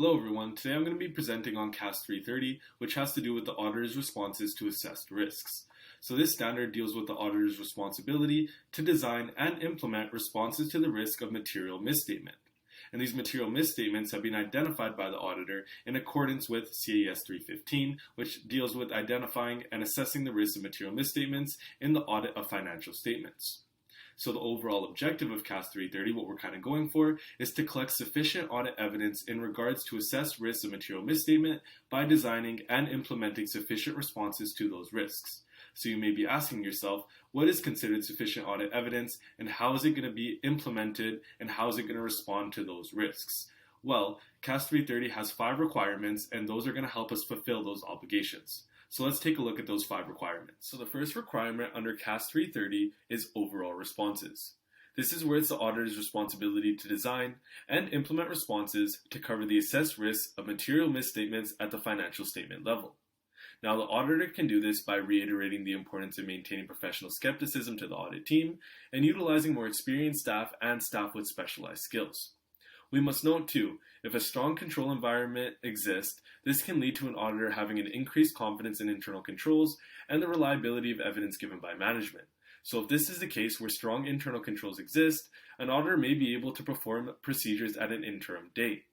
Hello everyone, today I'm going to be presenting on CAS 330, which has to do with the auditor's responses to assessed risks. So this standard deals with the auditor's responsibility to design and implement responses to the risk of material misstatement. And these material misstatements have been identified by the auditor in accordance with CAS 315, which deals with identifying and assessing the risk of material misstatements in the audit of financial statements. So the overall objective of CAS 330, what we're kind of going for, is to collect sufficient audit evidence in regards to assess risks of material misstatement by designing and implementing sufficient responses to those risks. So you may be asking yourself, what is considered sufficient audit evidence and how is it going to be implemented and how is it going to respond to those risks? Well, CAS 330 has 5 requirements and those are going to help us fulfill those obligations. So let's take a look at those 5 requirements. So the first requirement under CAS 330 is overall responses. This is where it's the auditor's responsibility to design and implement responses to cover the assessed risks of material misstatements at the financial statement level. Now the auditor can do this by reiterating the importance of maintaining professional skepticism to the audit team and utilizing more experienced staff and staff with specialized skills. We must note too, if a strong control environment exists, this can lead to an auditor having an increased confidence in internal controls and the reliability of evidence given by management. So if this is the case where strong internal controls exist, an auditor may be able to perform procedures at an interim date.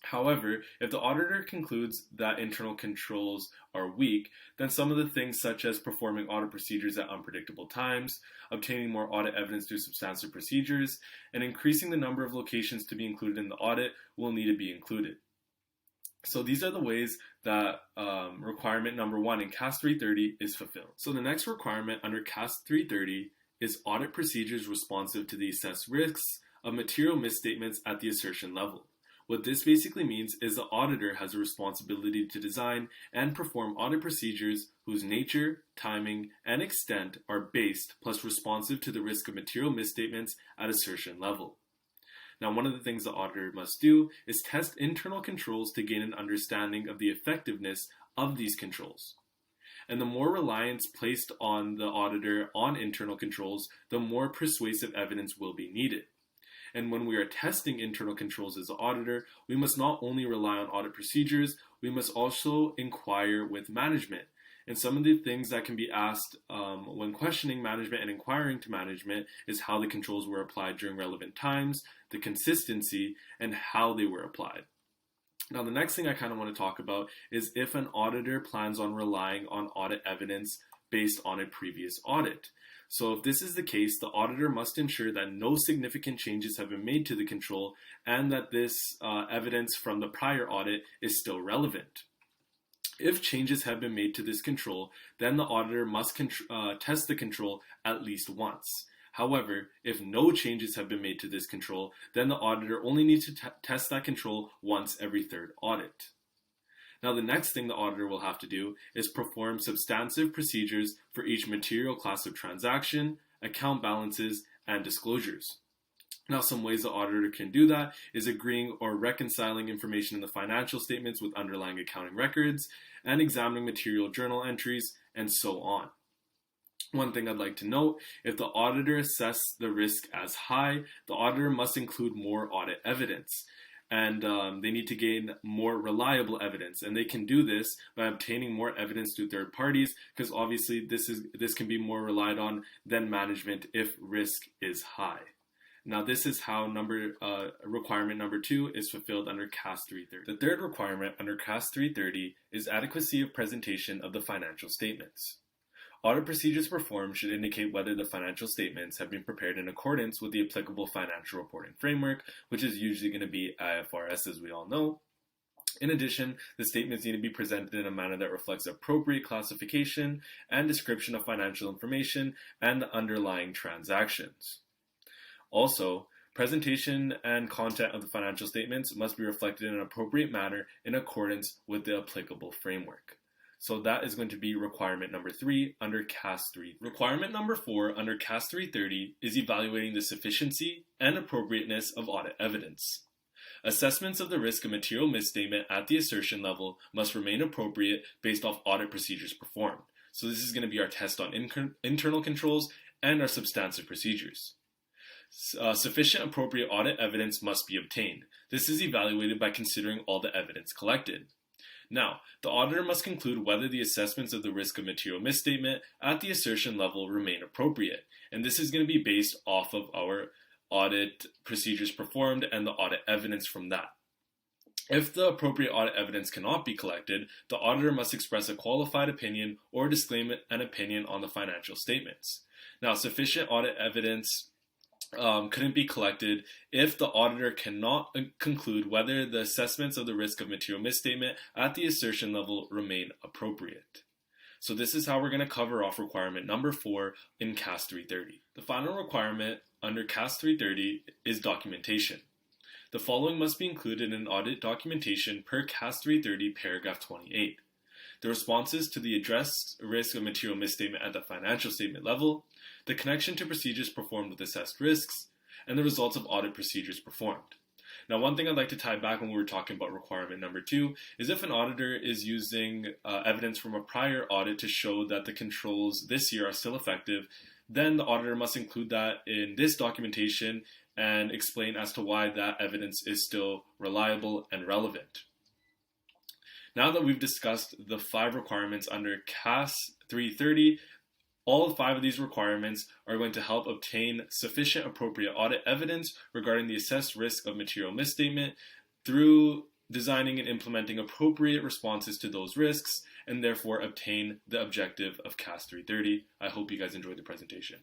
However, if the auditor concludes that internal controls are weak, then some of the things such as performing audit procedures at unpredictable times, obtaining more audit evidence through substantive procedures, and increasing the number of locations to be included in the audit will need to be included. So these are the ways that requirement number 1 in CAS 330 is fulfilled. So the next requirement under CAS 330 is audit procedures responsive to the assessed risks of material misstatements at the assertion level. What this basically means is the auditor has a responsibility to design and perform audit procedures whose nature, timing, and extent are based plus responsive to the risk of material misstatements at assertion level. Now, one of the things the auditor must do is test internal controls to gain an understanding of the effectiveness of these controls. And the more reliance placed on the auditor on internal controls, the more persuasive evidence will be needed. And when we are testing internal controls as an auditor, we must not only rely on audit procedures, we must also inquire with management. And some of the things that can be asked when questioning management and inquiring to management is how the controls were applied during relevant times, the consistency, and how they were applied. Now, the next thing I kind of want to talk about is if an auditor plans on relying on audit evidence based on a previous audit. So if this is the case, the auditor must ensure that no significant changes have been made to the control and that this evidence from the prior audit is still relevant. If changes have been made to this control, then the auditor must test the control at least once. However, if no changes have been made to this control, then the auditor only needs to test that control once every 3rd audit. Now, the next thing the auditor will have to do is perform substantive procedures for each material class of transaction, account balances, and disclosures. Now, some ways the auditor can do that is agreeing or reconciling information in the financial statements with underlying accounting records, and examining material journal entries, and so on. One thing I'd like to note, if the auditor assesses the risk as high, the auditor must include more audit evidence. And they need to gain more reliable evidence. And they can do this by obtaining more evidence through third parties, because obviously this can be more relied on than management if risk is high. Now, this is how requirement number 2 is fulfilled under CAS 330. The 3rd requirement under CAS 330 is adequacy of presentation of the financial statements. Audit procedures performed should indicate whether the financial statements have been prepared in accordance with the applicable financial reporting framework, which is usually going to be IFRS, as we all know. In addition, the statements need to be presented in a manner that reflects appropriate classification and description of financial information and the underlying transactions. Also, presentation and content of the financial statements must be reflected in an appropriate manner in accordance with the applicable framework. So that is going to be requirement number 3 under CAS 3. Requirement number 4 under CAS 330 is evaluating the sufficiency and appropriateness of audit evidence. Assessments of the risk of material misstatement at the assertion level must remain appropriate based off audit procedures performed. So this is going to be our test on internal controls and our substantive procedures. Sufficient appropriate audit evidence must be obtained. This is evaluated by considering all the evidence collected. Now, the auditor must conclude whether the assessments of the risk of material misstatement at the assertion level remain appropriate, and this is going to be based off of our audit procedures performed and the audit evidence from that. If the appropriate audit evidence cannot be collected, the auditor must express a qualified opinion or disclaim an opinion on the financial statements. Now, sufficient audit evidence couldn't be collected if the auditor cannot conclude whether the assessments of the risk of material misstatement at the assertion level remain appropriate. So this is how we're going to cover off requirement number 4 in CAS 330. The final requirement under CAS 330 is documentation. The following must be included in audit documentation per CAS 330 paragraph 28. The responses to the addressed risk of material misstatement at the financial statement level, the connection to procedures performed with assessed risks, and the results of audit procedures performed. Now, one thing I'd like to tie back when we were talking about requirement number 2 is if an auditor is using evidence from a prior audit to show that the controls this year are still effective, then the auditor must include that in this documentation and explain as to why that evidence is still reliable and relevant. Now that we've discussed the 5 requirements under CAS 330, all 5 of these requirements are going to help obtain sufficient appropriate audit evidence regarding the assessed risk of material misstatement through designing and implementing appropriate responses to those risks, and therefore obtain the objective of CAS 330. I hope you guys enjoyed the presentation.